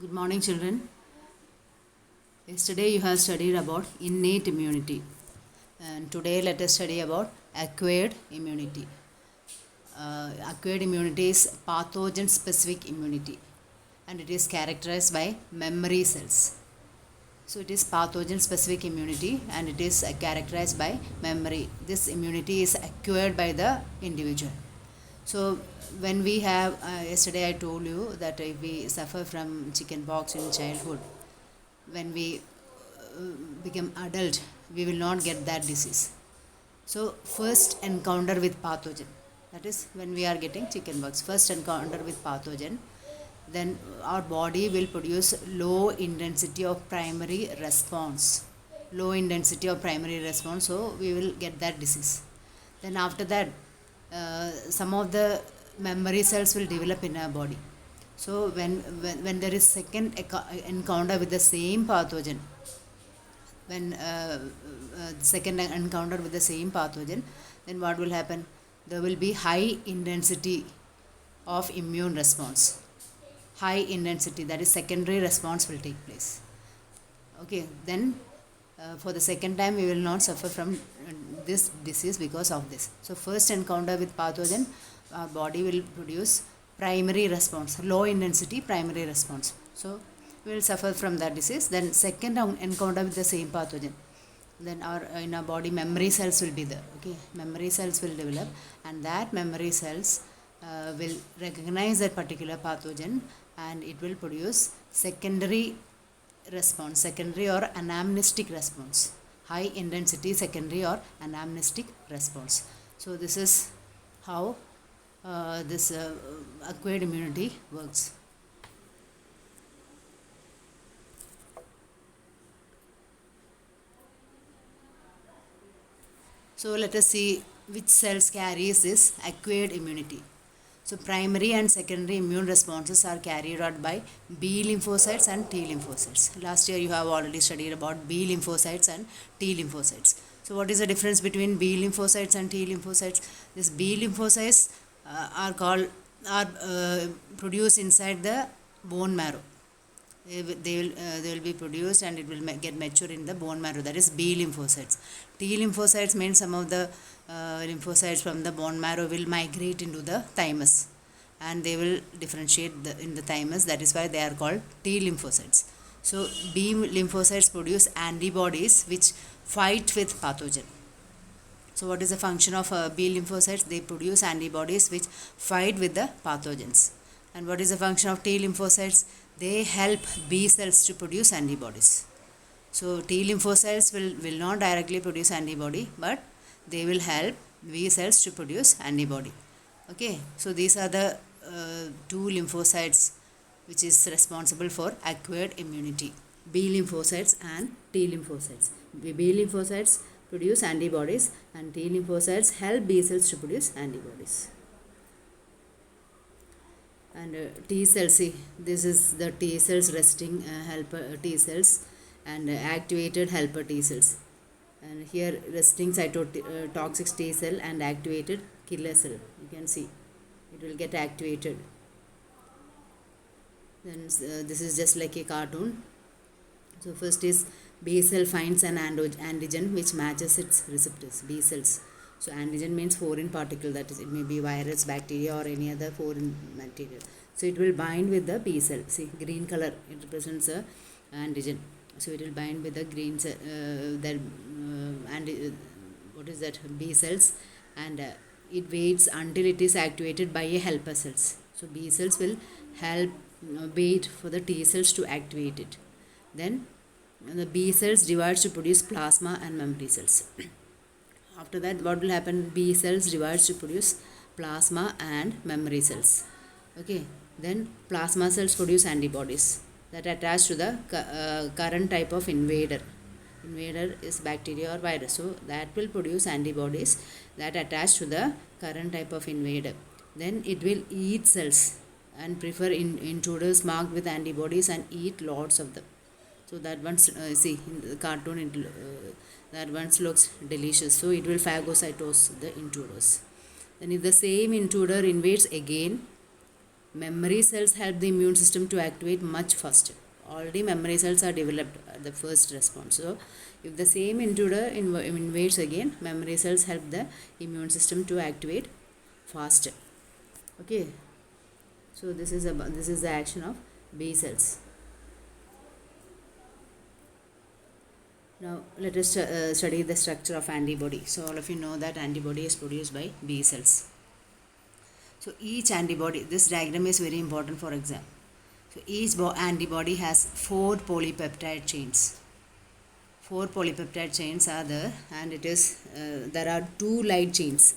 Good morning, children. Yesterday you have studied about innate immunity, and today let us study about acquired immunity. Acquired immunity is pathogen specific immunity, and it is characterized by memory cells. So it is pathogen specific immunity, and it is characterized by memory. This immunity is acquired by the individual. So when we have yesterday I told you that if we suffer from chickenpox in childhood, when we become adult, we will not get that disease. So first encounter with pathogen, that is when we are getting chickenpox, first encounter with pathogen, then our body will produce low intensity of primary response. So we will get that disease. Then after that, some of the memory cells will develop in our body. So when there is second encounter with the same pathogen, when second encounter with the same pathogen, then what will happen? There will be high intensity of immune response. High intensity, that is secondary response, will take place. Okay, then for the second time we will not suffer from this disease because of this. So first encounter with pathogen, our body will produce primary response, low intensity primary response. So we will suffer from that disease. Then second encounter with the same pathogen, then in our body memory cells will be there. Okay, memory cells will develop, and that memory cells will recognize that particular pathogen, and it will produce secondary response, secondary or anamnestic response, high intensity secondary or anamnestic response. So this is how this acquired immunity works. So let us see which cells carries this acquired immunity. So primary and secondary immune responses are carried out by B lymphocytes and T lymphocytes. Last year you have already studied about B lymphocytes and T lymphocytes. So what is the difference between B lymphocytes and T lymphocytes? These B lymphocytes are produced inside the bone marrow. They will be produced and it will get mature in the bone marrow. That is B lymphocytes. T lymphocytes means some of the lymphocytes from the bone marrow will migrate into the thymus, and they will differentiate in the thymus. That is why they are called T lymphocytes. So B lymphocytes produce antibodies which fight with pathogen. So what is the function of B lymphocytes? They produce antibodies which fight with the pathogens. And what is the function of T lymphocytes? They help B cells to produce antibodies. So T lymphocytes will not directly produce antibody, but they will help B cells to produce antibody. Okay, so these are the two lymphocytes which is responsible for acquired immunity: B lymphocytes and T lymphocytes. B lymphocytes produce antibodies, and T lymphocytes help B cells to produce antibodies. And T cells, see, this is the T cells, resting helper T cells, and activated helper T cells. And here resting cytotoxic T cell and activated killer cell. You can see it will get activated. Then this is just like a cartoon. So first is B cell finds an antigen which matches its receptors. B cells. So antigen means foreign particle, that is, it may be virus, bacteria, or any other foreign material. So it will bind with the B cell. See, green color, it represents a antigen. So it will bind with the green cell, what is that? B cells, and it waits until it is activated by a helper cells. So B cells will help wait for the T cells to activate it. Then the B cells divides to produce plasma and memory cells. After that, what will happen? B cells divides to produce plasma and memory cells. Okay, then plasma cells produce antibodies that attach to the current type of invader. Invader is bacteria or virus, so that will produce antibodies that attach to the current type of invader. Then it will eat cells and prefer intruders marked with antibodies and eat lots of them. So that one, see in the cartoon, that one looks delicious. So it will phagocytose the intruders. Then if the same intruder invades again, Memory cells help the immune system to activate much faster. Already memory cells are developed at the first response. So if the same intruder invades again, memory cells help the immune system to activate faster. Okay. So this is the action of B cells. Now let us study the structure of antibody. So all of you know that antibody is produced by B cells. So each antibody, this diagram is very important for exam. So each antibody has 4 polypeptide chains. 4 polypeptide chains are there, and there are 2 light chains.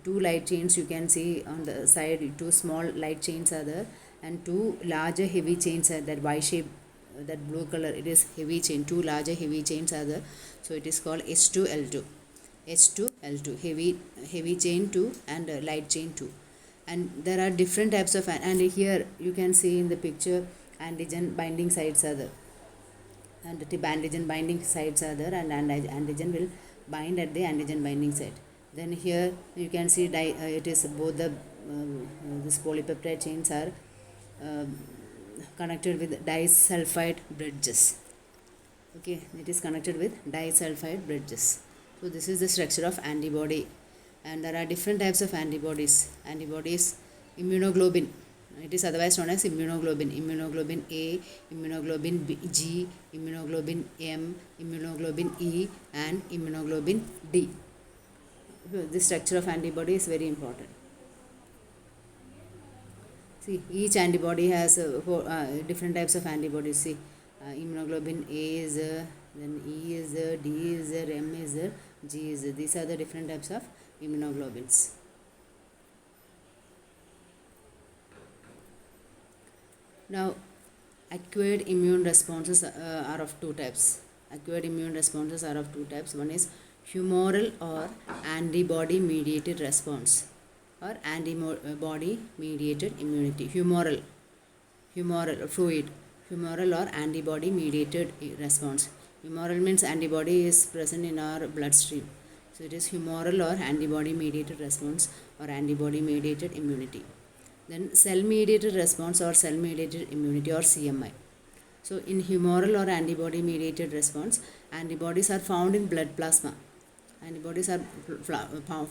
2 light chains you can see on the side. 2 small light chains are there, and 2 larger heavy chains are that Y shape, that blue color. It is heavy chain. 2 larger heavy chains are there. So it is called H2L2. H2L2, heavy chain 2 and light chain 2. And there are different types of, and here you can see in the picture, antigen binding sites are there, and the antigen binding sites are there, and antigen will bind at the antigen binding site. Then here you can see it is both the this polypeptide chains are connected with disulfide bridges. Okay, it is connected with disulfide bridges. So this is the structure of antibody, and there are different types of antibodies. Immunoglobulin, it is otherwise known as immunoglobulin A, immunoglobulin G, immunoglobulin M, immunoglobulin E, and immunoglobulin D. This structure of antibody is very important. See, each antibody has different types of antibodies. See, immunoglobulin A is there, then E is there, D is there, M is there, G is there. These are the different types of immunoglobulins. Now, acquired immune responses are of 2 types. Acquired immune responses are of 2 types. One is humoral or antibody mediated response, or antibody mediated immunity. Humoral fluid, humoral or antibody mediated response. Humoral means antibody is present in our bloodstream. So it is humoral or antibody mediated response or antibody mediated immunity. Then cell mediated response or cell mediated immunity, or CMI. So in humoral or antibody mediated response, antibodies are found in blood plasma. Antibodies are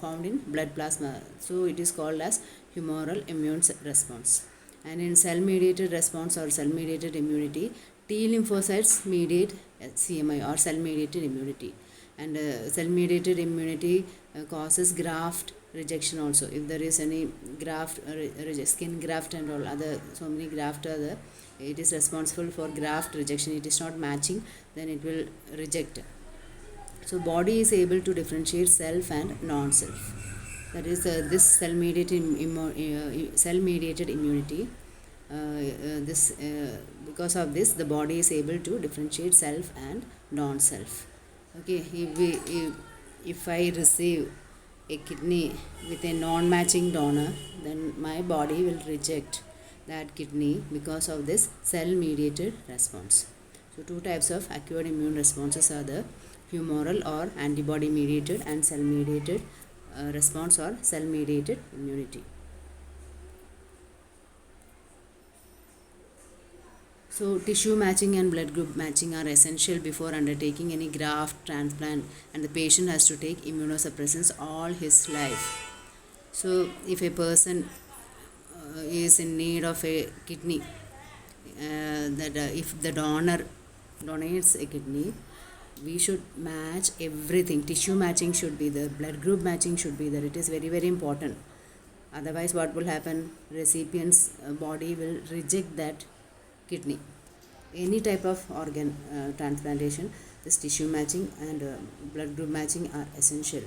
found in blood plasma. So it is called as humoral immune response. And in cell mediated response or cell mediated immunity, T lymphocytes mediate CMI or cell mediated immunity. And cell mediated immunity causes graft rejection also. If there is any graft, skin graft and all other, so many graft are there, it is responsible for graft rejection. It is not matching, then it will reject. So body is able to differentiate self and non-self. That is this cell mediated immunity. Because of this, the body is able to differentiate self and non-self. Okay, if I receive a kidney with a non-matching donor, then my body will reject that kidney because of this cell-mediated response. So 2 types of acquired immune responses are the humoral or antibody-mediated and cell-mediated response or cell-mediated immunity. So tissue matching and blood group matching are essential before undertaking any graft transplant, and the patient has to take immunosuppressants all his life. So if a person is in need of a kidney, if the donor donates a kidney, we should match everything. Tissue matching should be there, blood group matching should be there. It is very, very important. Otherwise what will happen? Recipient's body will reject that kidney. Any type of organ transplantation, this tissue matching and blood group matching are essential.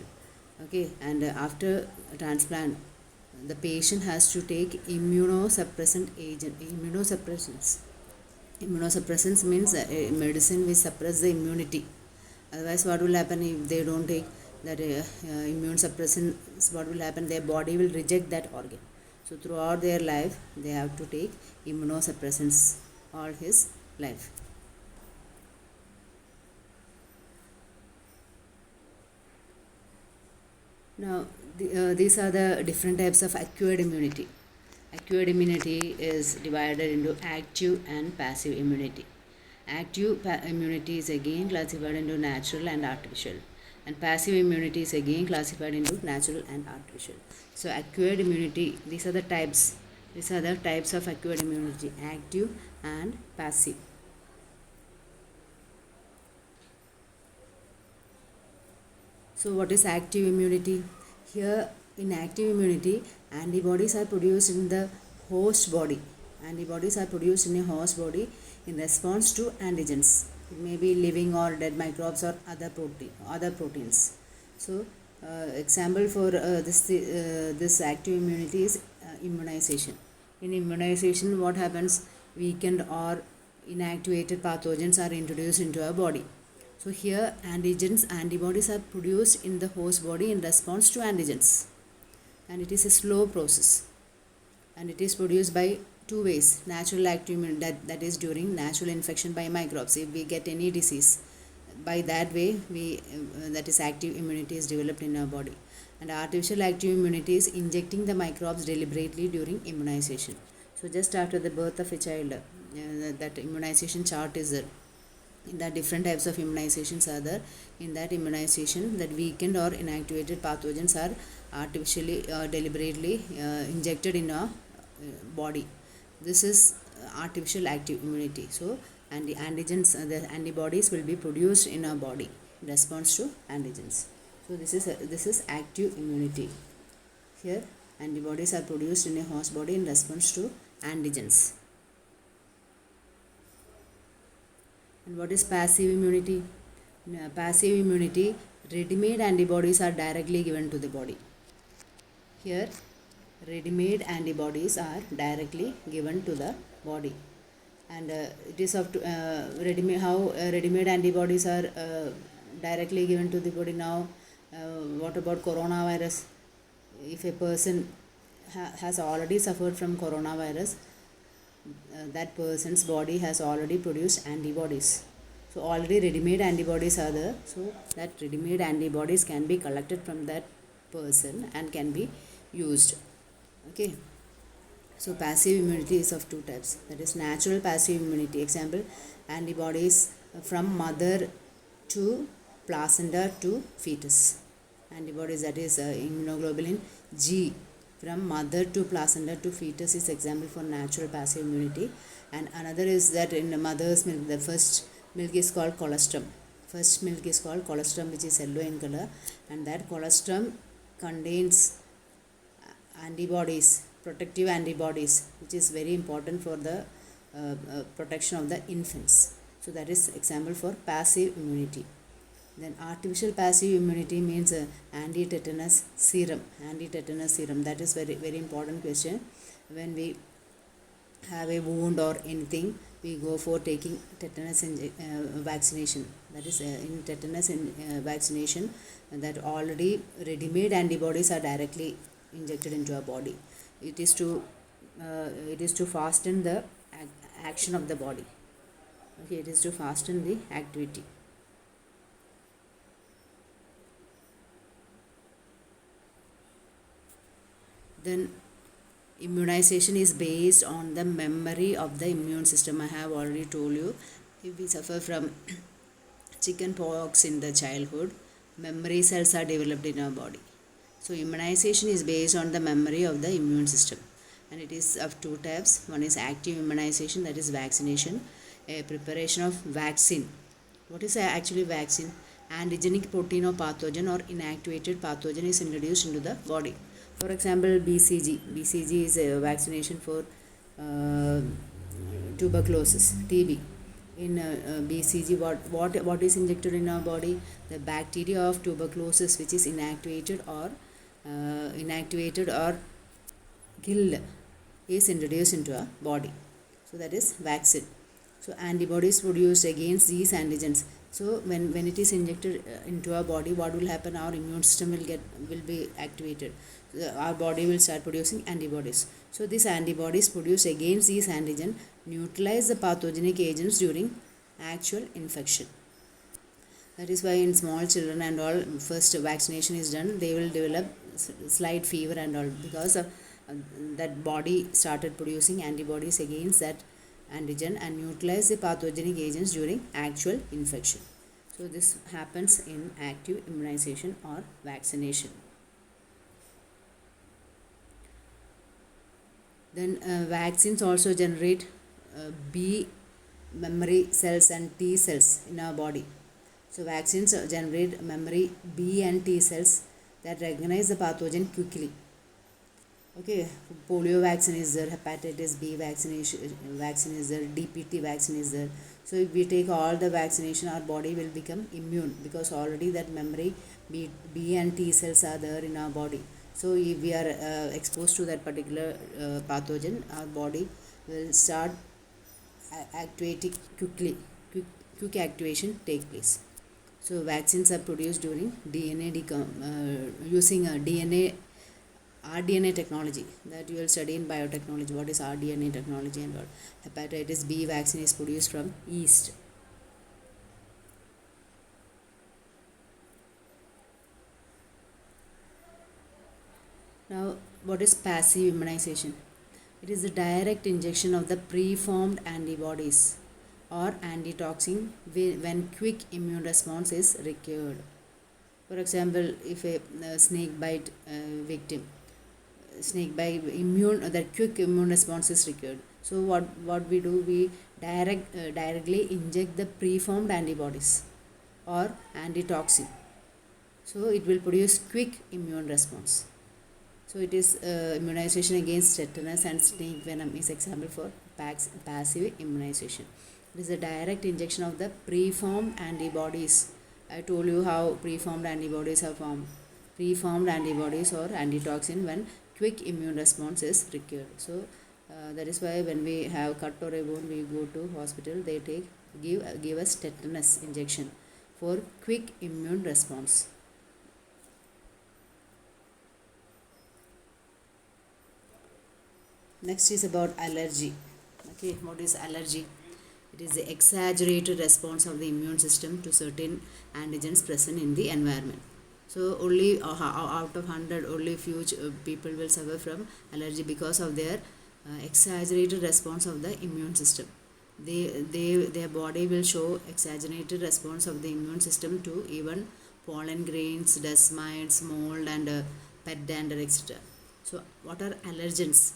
Okay, and after transplant, the patient has to take immunosuppressant agent. Immunosuppressants means medicine which suppress the immunity. Otherwise what will happen if they don't take that immune suppressants? What will happen? Their body will reject that organ. So throughout their life they have to take immunosuppressants all his life. Now these are the different types of acquired immunity. Acquired immunity is divided into active and passive immunity. Active immunity is again classified into natural and artificial, and passive immunity is again classified into natural and artificial. So acquired immunity, these are the types. These are the types of acquired immunity: active and passive. So what is active immunity? Here in active immunity, antibodies are produced in the host body. Antibodies are produced in a host body in response to antigens. It may be living or dead microbes or other proteins. So example for this active immunity is immunization. In immunization, what happens? Weakened or inactivated pathogens are introduced into our body. So here antibodies are produced in the host body in response to antigens, and it is a slow process, and it is produced by two ways: natural active immunity, that is during natural infection by microbes. If we get any disease, by that way that is active immunity is developed in our body. And artificial active immunity is injecting the microbes deliberately during immunization. So just after the birth of a child, that immunization chart is there. In that, different types of immunizations are there. In that immunization, that weakened or inactivated pathogens are artificially deliberately injected in our body. This is artificial active immunity. So and the antigens, the antibodies will be produced in our body in response to antigens. So this is active immunity. Here antibodies are produced in a host body in response to antigens. And what is passive immunity? Passive immunity, ready-made antibodies are directly given to the body. Here ready-made antibodies are directly given to the body, and it is up to ready-made antibodies are directly given to the body. Now what about coronavirus? If a person has already suffered from coronavirus, that person's body has already produced antibodies. So already ready-made antibodies are there. So that ready-made antibodies can be collected from that person and can be used. Okay. So passive immunity is of two types. That is natural passive immunity. Example, antibodies from mother to placenta to fetus. Antibodies, that is immunoglobulin G from mother to placenta to fetus, is example for natural passive immunity. And another is that in the mother's milk, the first milk is called colostrum. First milk is called colostrum, which is yellow in color, and that colostrum contains antibodies, protective antibodies, which is very important for the protection of the infants. So that is example for passive immunity. Then artificial passive immunity means anti-tetanus serum. Anti-tetanus serum, that is very very important question. When we have a wound or anything, we go for taking tetanus vaccination. That is in tetanus vaccination, that already ready-made antibodies are directly injected into our body. It is to fasten the action of the body. Okay, it is to fasten the activity. Then immunization is based on the memory of the immune system. I have already told you, if we suffer from chicken pox in the childhood, memory cells are developed in our body. So immunization is based on the memory of the immune system, and it is of two types. One is active immunization, that is vaccination, a preparation of vaccine. What is actually vaccine? Antigenic protein or pathogen or inactivated pathogen is introduced into the body. For example, BCG. BCG is a vaccination for tuberculosis, TB. In BCG, what is injected in our body? The bacteria of tuberculosis, which is inactivated or killed, is introduced into our body. So that is vaccine. So antibodies produced against these antigens. So when it is injected into our body, what will happen? Our immune system will be activated. Our body will start producing antibodies. So these antibodies produced against these antigen neutralize the pathogenic agents during actual infection. That is why in small children and all, first vaccination is done, they will develop slight fever and all, because that body started producing antibodies against that antigen and neutralize the pathogenic agents during actual infection. So this happens in active immunization or vaccination. Then vaccines also generate B memory cells and T cells in our body. So vaccines generate memory B and T cells that recognize the pathogen quickly. Okay, polio vaccine is there, hepatitis B vaccine is there, DPT vaccine is there. So if we take all the vaccination, our body will become immune because already that memory B and T cells are there in our body. So if we are exposed to that particular pathogen, our body will start activating quickly. Quick activation take place. So vaccines are produced during using rDNA technology that you will study in biotechnology. What is rDNA technology and what? Hepatitis B vaccine is produced from yeast. Now, what is passive immunization? It is the direct injection of the preformed antibodies or antitoxin when quick immune response is required. For example, if a snake bite victim, that quick immune response is required. So what we do, we directly inject the preformed antibodies or antitoxin. So it will produce quick immune response. So it is immunization against tetanus and snake venom is example for passive immunization. It is a direct injection of the preformed antibodies. I told you how preformed antibodies are formed. Preformed antibodies or antitoxin when quick immune response is required. So that is why when we have cut or a wound, we go to hospital, they give us tetanus injection for quick immune response. Next is about allergy. Okay, what is allergy? It is the exaggerated response of the immune system to certain antigens present in the environment. So only out of 100, only few people will suffer from allergy because of their exaggerated response of the immune system. Their body will show exaggerated response of the immune system to even pollen grains, dust mites, mold and pet dander, etc. So what are allergens?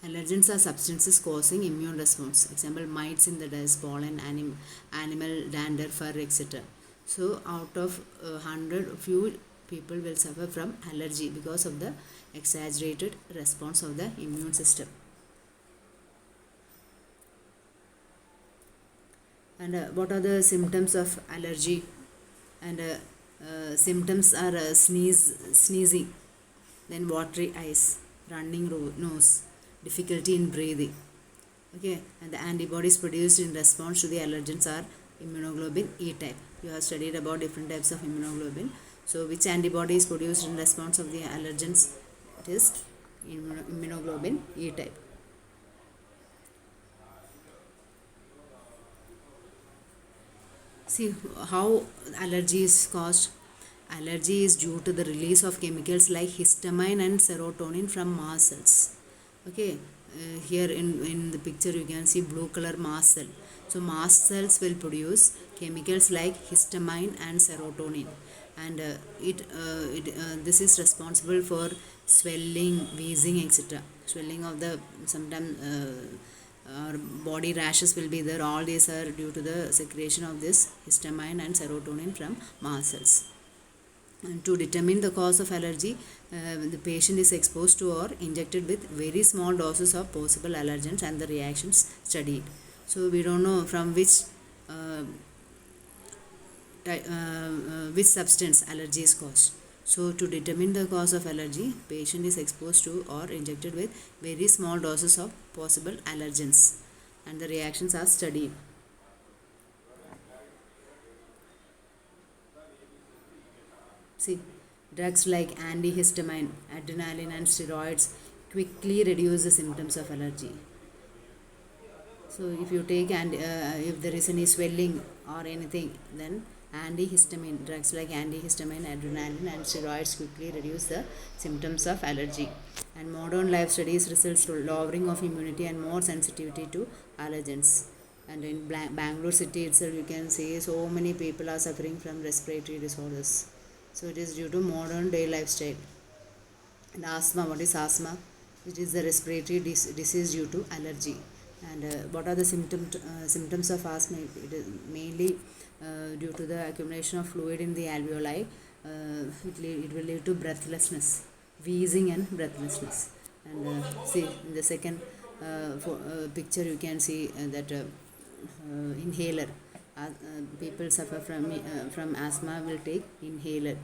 Allergens are substances causing immune response. Example, mites in the dust, pollen, animal dander, fur, etc. So out of 100, few people will suffer from allergy because of the exaggerated response of the immune system. And what are the symptoms of allergy? And symptoms are sneezing, then watery eyes, running nose, difficulty in breathing. Okay, and the antibodies produced in response to the allergens are immunoglobulin E type. You have studied about different types of immunoglobulin. So which antibody is produced in response of the allergens? It is immunoglobulin E type. See how allergy is caused. Allergy is due to the release of chemicals like histamine and serotonin from mast cells. Okay, here in the picture you can see blue color mast cell. So mast cells will produce chemicals like histamine and serotonin, and this is responsible for swelling, wheezing, etc. Swelling of the sometimes body rashes will be there. All these are due to the secretion of this histamine and serotonin from mast cells. And to determine the cause of allergy, the patient is exposed to or injected with very small doses of possible allergens and the reactions studied. So we don't know from which substance allergy is caused. So to determine the cause of allergy, patient is exposed to or injected with very small doses of possible allergens and the reactions are studied. See, drugs like antihistamine, adrenaline and steroids quickly reduce the symptoms of allergy. So if you take and if there is any swelling or anything, then antihistamine, drugs like antihistamine, adrenaline and steroids quickly reduce the symptoms of allergy. And modern life studies results to lowering of immunity and more sensitivity to allergens. And in Bangalore city itself, you can see so many people are suffering from respiratory disorders. So it is due to modern day lifestyle. And asthma, what is asthma? It is the respiratory disease due to allergy. And what are the symptoms of asthma? It is mainly due to the accumulation of fluid in the alveoli. It will lead to breathlessness, wheezing and breathlessness. And see in the second picture you can see that inhaler. People suffer from asthma will take inhaler.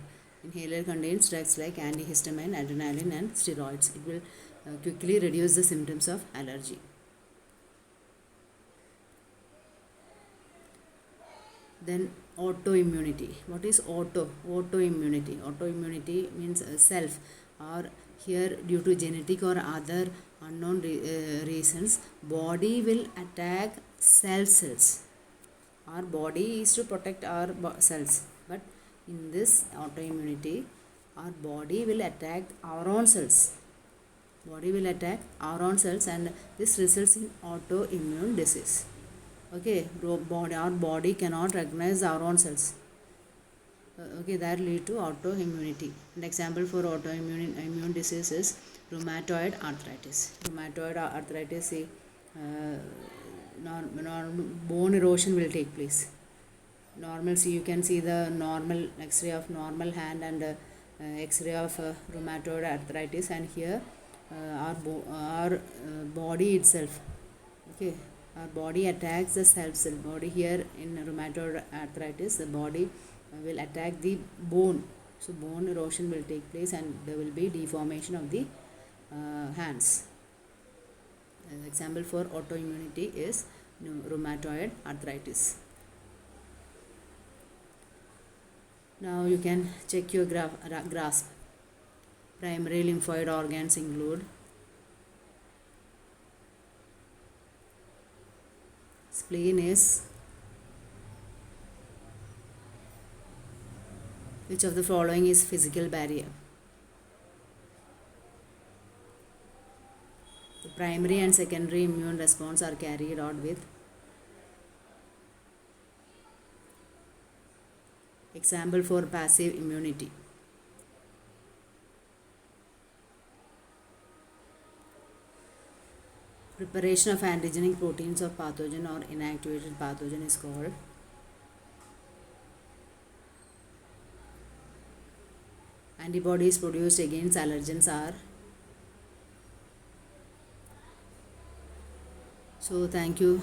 Inhaler contains drugs like antihistamine, adrenaline and steroids. It will quickly reduce the symptoms of allergy. Then autoimmunity. What is autoimmunity? Autoimmunity means self, or here due to genetic or other unknown reasons, body will attack cells. Our body is to protect our cells, but in this autoimmunity, our body will attack our own cells. And this results in autoimmune disease. Okay, our body cannot recognize our own cells. Okay, that lead to autoimmunity. An example for autoimmune disease is rheumatoid arthritis. See, bone erosion will take place. You can see the normal X-ray of normal hand and X-ray of rheumatoid arthritis, and here our body itself. Okay, our body attacks the cell. Body here in rheumatoid arthritis, the body will attack the bone. So bone erosion will take place, and there will be deformation of the hands. An example for autoimmunity is rheumatoid arthritis. Now you can check your grasp. Primary lymphoid organs include spleen is which of the following is physical barrier? The primary and secondary immune response are carried out with example for passive immunity. Preparation of antigenic proteins of pathogen or inactivated pathogen is called antibodies produced against allergens are. So thank you